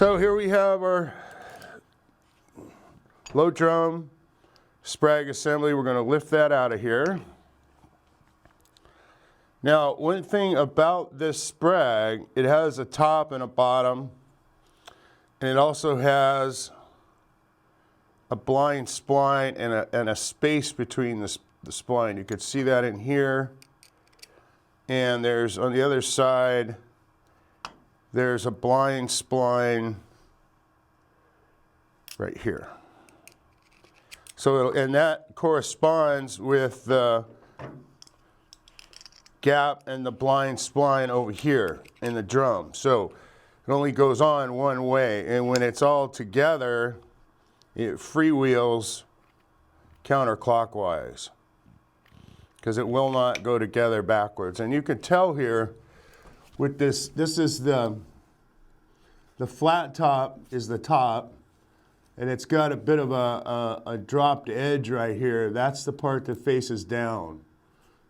So here we have our low drum sprag assembly. We're going to lift that out of here. Now, one thing about this sprag, it has a top and a bottom, and it also has a blind spline and a space between the spline. You could see that in here. And there's, on the other side, there's a blind spline right here. So, and that corresponds with the gap and the blind spline over here in the drum. So it only goes on one way, and when it's all together, it freewheels counterclockwise because it will not go together backwards. And you can tell here with this, this is the flat top is the top, and it's got a bit of a dropped edge right here. That's the part that faces down.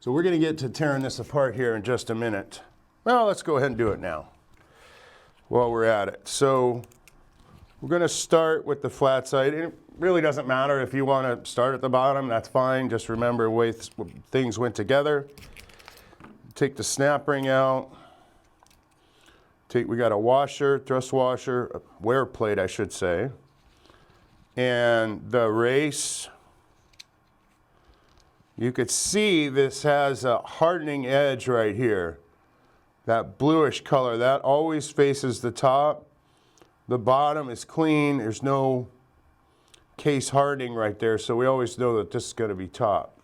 So we're going to get to tearing this apart here in just a minute. Well, let's go ahead and do it now while we're at it. So we're going to start with the flat side. It really doesn't matter if you want to start at the bottom, that's fine. Just remember the way things went together. Take the snap ring out. We got a washer, thrust washer, a wear plate I should say, and the race. You could see this has a hardening edge right here. That bluish color, that always faces the top. The bottom is clean, there's no case hardening right there, so we always know that this is going to be top.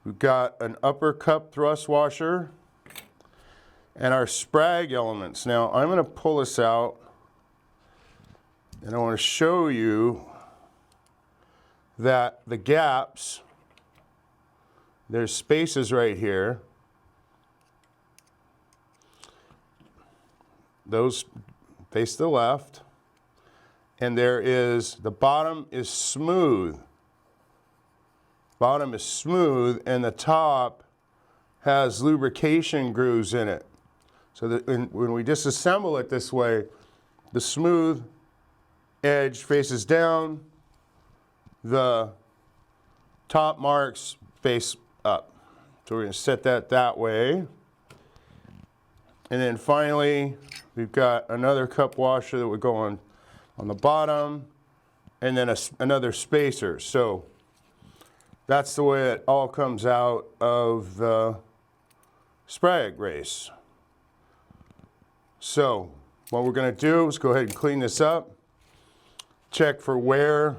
We've got an upper cup thrust washer and our sprag elements. Now I'm going to pull this out and I want to show you that the gaps, there's spaces right here. Those face the left. And there is, the bottom is smooth. Bottom is smooth, and the top has lubrication grooves in it. So that when we disassemble it this way, the smooth edge faces down, the top marks face up. So we're going to set that way. And then finally, we've got another cup washer that would go on the bottom, and then another spacer. So that's the way it all comes out of the sprag race. So what we're going to do is go ahead and clean this up, check for wear,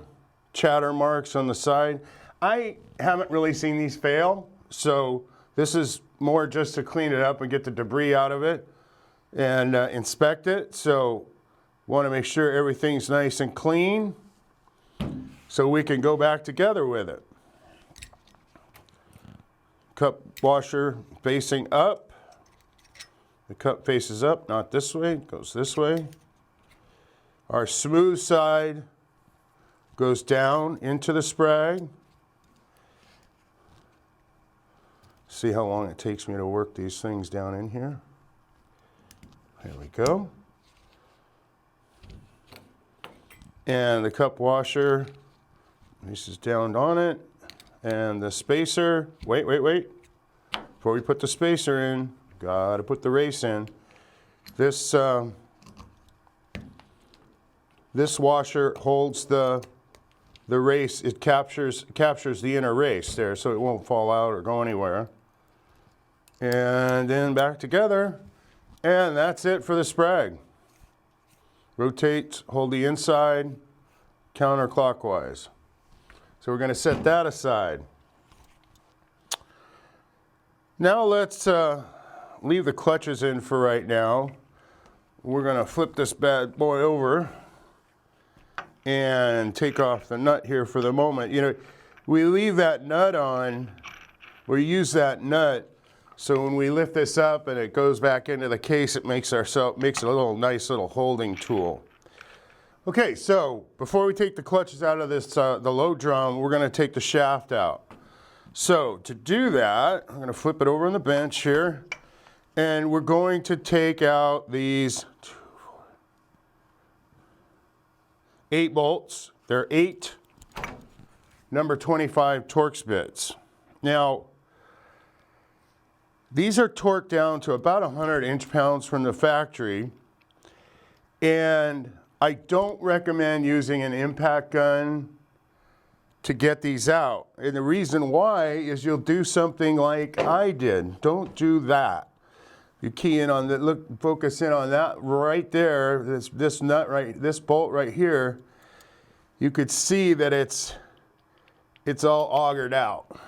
chatter marks on the side. I haven't really seen these fail, so this is more just to clean it up and get the debris out of it and inspect it. So want to make sure everything's nice and clean so we can go back together with it. Cup washer facing up. The cup faces up, not this way, it goes this way. Our smooth side goes down into the sprag. See how long it takes me to work these things down in here. There we go. And the cup washer, this is down on it. And the spacer, wait. Before we put the spacer in, gotta put the race in. This washer holds the race, it captures the inner race there so it won't fall out or go anywhere. And then back together, and that's it for the sprag. Rotate, hold the inside, counterclockwise. So we're going to set that aside. Now let's leave the clutches in for right now. We're going to flip this bad boy over and take off the nut here for the moment. You know, we leave that nut on, we use that nut, so when we lift this up and it goes back into the case, it makes it a nice little holding tool. Okay, so before we take the clutches out of this, the low drum, we're going to take the shaft out. So to do that, I'm going to flip it over on the bench here, and we're going to take out these 2, 4, 8 bolts. They're 8 number 25 Torx bits. Now, these are torqued down to about 100 inch-pounds from the factory, and I don't recommend using an impact gun to get these out. And the reason why is you'll do something like I did. Don't do that. You key in on that, look, focus in on that right there, this nut right, this bolt right here. You could see that it's all augered out.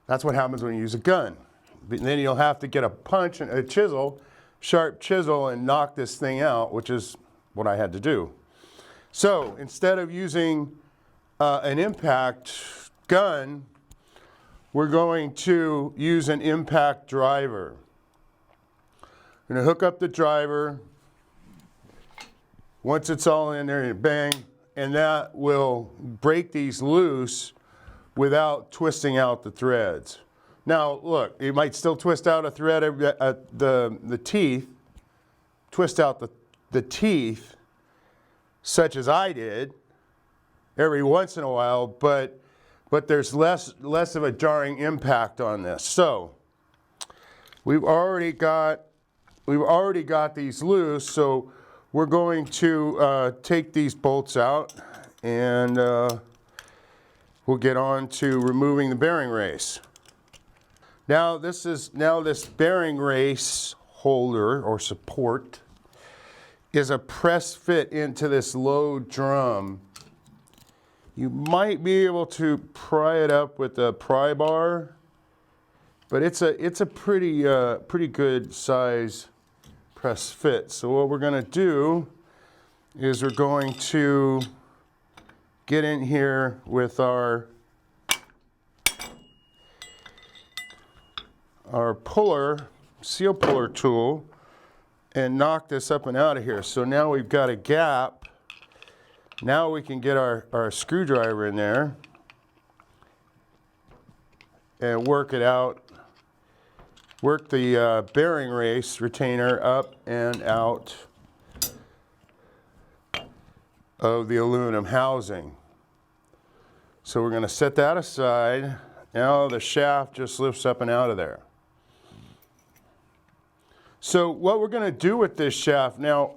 That's what happens when you use a gun. And then you'll have to get a punch and a chisel, sharp chisel, and knock this thing out, which is what I had to do. So instead of using an impact gun, we're going to use an impact driver. I'm going to hook up the driver. Once it's all in there, you bang, and that will break these loose without twisting out the threads. Now, look, you might still twist out a thread at the teeth, twist out the teeth, such as I did, every once in a while, but there's less of a jarring impact on this. So we've already got these loose, so we're going to take these bolts out, and we'll get on to removing the bearing race. Now this bearing race holder or support is a press fit into this low drum. You might be able to pry it up with a pry bar, but it's a pretty good size press fit. So what we're going to do is we're going to get in here with our puller, seal puller tool, and knock this up and out of here. So now we've got a gap. Now we can get our screwdriver in there and work it out. Work the bearing race retainer up and out of the aluminum housing. So we're going to set that aside. Now the shaft just lifts up and out of there. So what we're going to do with this shaft, now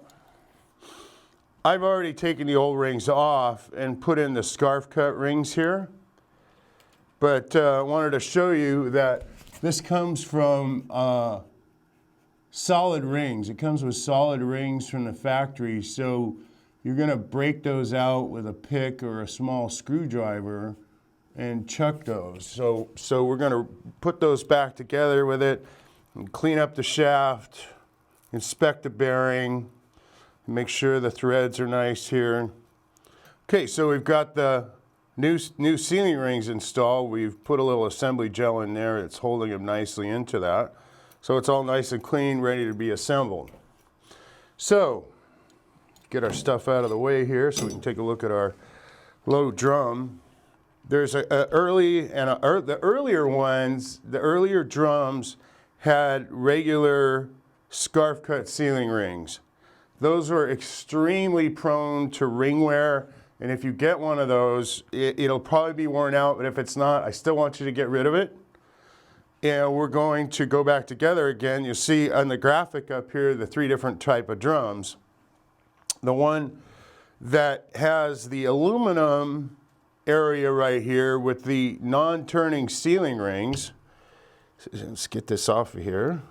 I've already taken the old rings off and put in the scarf cut rings here, but I wanted to show you that this comes from solid rings. It comes with solid rings from the factory, so you're going to break those out with a pick or a small screwdriver and chuck those. So we're going to put those back together with it and clean up the shaft, inspect the bearing, make sure the threads are nice here. Okay, so we've got the new sealing rings installed. We've put a little assembly gel in there. It's holding them nicely into that. So it's all nice and clean, ready to be assembled. So, get our stuff out of the way here so we can take a look at our low drum. There's the earlier ones, the earlier drums had regular scarf cut sealing rings. Those are extremely prone to ring wear, and if you get one of those, it'll probably be worn out, but if it's not, I still want you to get rid of it. And we're going to go back together again. You see on the graphic up here the 3 different type of drums. The one that has the aluminum area right here with the non-turning sealing rings. Let's get this off of here.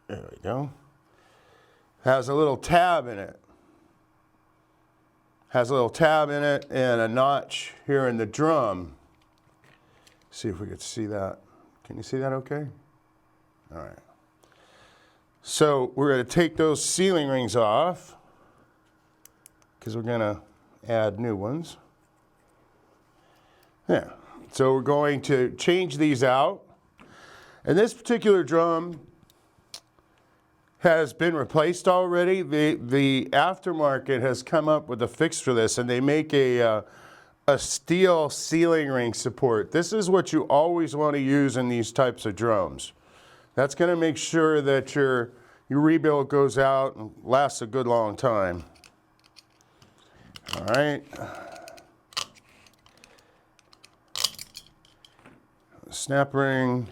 There we go. Has a little tab in it. Has a little tab in it and a notch here in the drum. See if we can see that. Can you see that okay? All right. So we're going to take those sealing rings off because we're going to add new ones. Yeah. So we're going to change these out. And this particular drum has been replaced already. The aftermarket has come up with a fix for this, and they make a steel sealing ring support. This is what you always want to use in these types of drums. That's going to make sure that your your rebuild goes out and lasts a good long time. All right. Snap ring.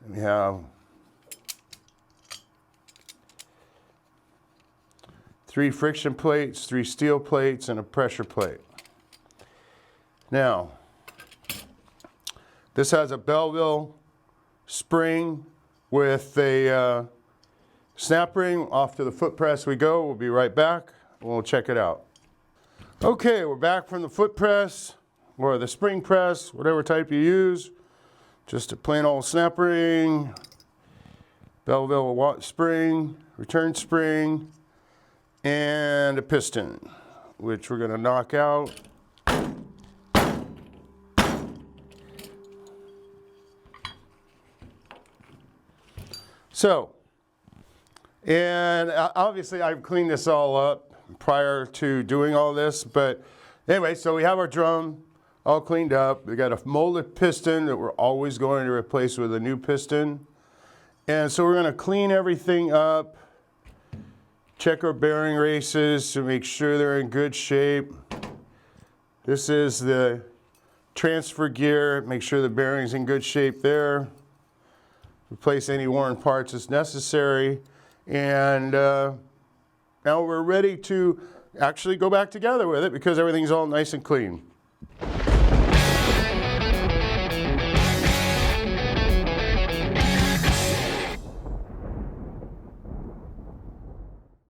We have 3 friction plates, 3 steel plates, and a pressure plate. Now, this has a Belleville spring with a snap ring. Off to the foot press we go. We'll be right back. We'll check it out. Okay, we're back from the foot press or the spring press, whatever type you use. Just a plain old snap ring, Belleville spring, return spring, and a piston, which we're going to knock out. So, and obviously I've cleaned this all up prior to doing all this, but anyway, so we have our drum all cleaned up. We got a molded piston that we're always going to replace with a new piston. And so we're going to clean everything up, check our bearing races to make sure they're in good shape. This is the transfer gear, make sure the bearing's in good shape there. Replace any worn parts as necessary. And now we're ready to actually go back together with it because everything's all nice and clean.